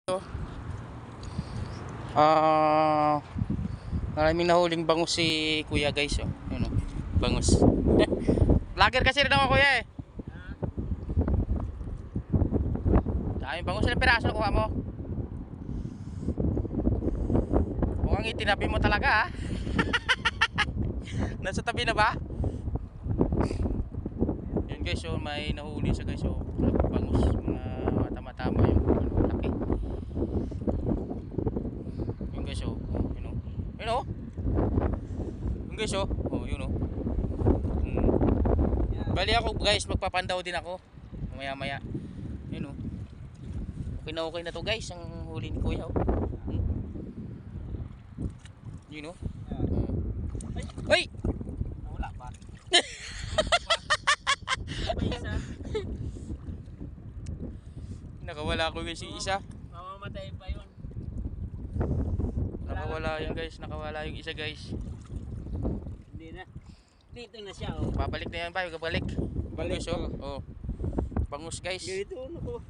Ah, maraming nahuling bangus si kuya guys, oh. Yun, oh. Bangus. Vlogger kasi rin ako kuya eh. Daming bangus, ilang piraso nakuha mo? Mukhang itinabi mo talaga ah. Nasa tabi na ba? Yun guys, oh, may nahuli siya guys, oh. Bangus, mga tama-tama yung laki. Yun guys, oh. Yun oh. Yun oh. Yun guys, oh. Oh, yun oh. Bali ako guys, magpapandaw din ako maya maya. Yun oh. Okay na to guys, ang huli ni kuya oh. Yun oh. Ay! Wala pa. Nakawala ko guys yung isa. Mamamatay pa yun. Nakawala yun guys, nakawala yung isa guys. Hindi na. Dito na siya oh. Babalik na yan ba? Babalik. Balik Bangus oh. Oh. Bangus guys. Dito no.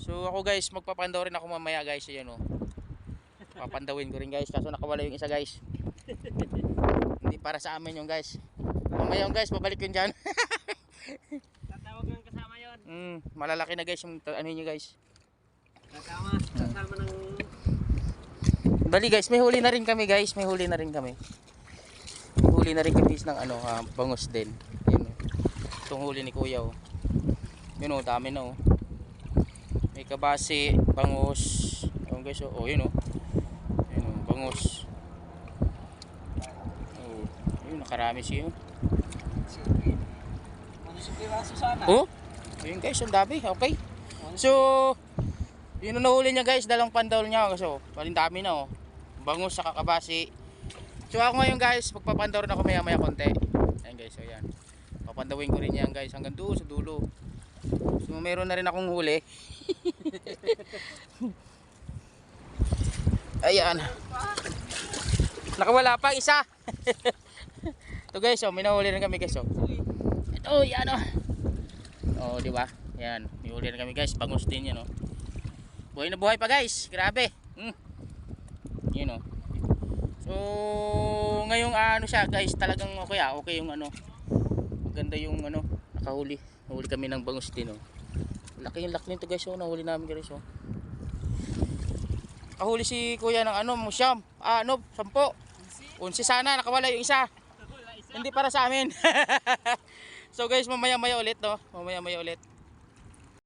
So ako guys, magpapandaw rin ako mamaya guys, ayan oh. Papandawin ko rin guys, kaso nakawala yung isa guys. Hindi para sa amin yung guys. Mamaya yung guys, babalik yun dyan. Tatawag ng kasama yun. Malalaki na guys yung ano nyo guys. Kasama ng... Bali guys, may huli na rin kami guys, may huli na rin kami. Huli na rin kami ng ano, bangus din. Yun oh. Itong huli ni kuya oh. Yun oh, dami na oh. May kabasi, bangus. Ayun guys oh, yun oh. Yun oh, bangus. Oh, yun nakarami siya oh. Oh, ayun guys, ang dami. Okay. So, yun ang nahuli niya guys, dalang pandaw niya kasi oh, paling dami na oh. Bangus sa kakabasi. So ako ngayon guys, magpapandaw rin ako maya maya konti. Ayan guys, so yan. Papandawin ko rin yan guys hanggang doon sa dulo. So meron na rin akong huli. Ayan. Nakawala pa isa. Ito guys, oh, may nahuli rin kami guys oh. Ito, yan oh. Oh, di ba? Yan, may huli rin kami guys, bangus din yan oh. Buhay na buhay pa guys, grabe. Yun oh. So ngayong ano siya guys, talagang okay okay yung ano. Maganda yung ano, nakahuli. Nahuli kami ng bangus din oh. Laki yung laki nito guys oh, nahuli namin guys oh. Nakahuli si kuya ng ano, musyam. Ano, 10. 11 sana, nakawala yung isa. Hindi para sa amin. So guys, mamaya-maya ulit no. Mamaya-maya ulit.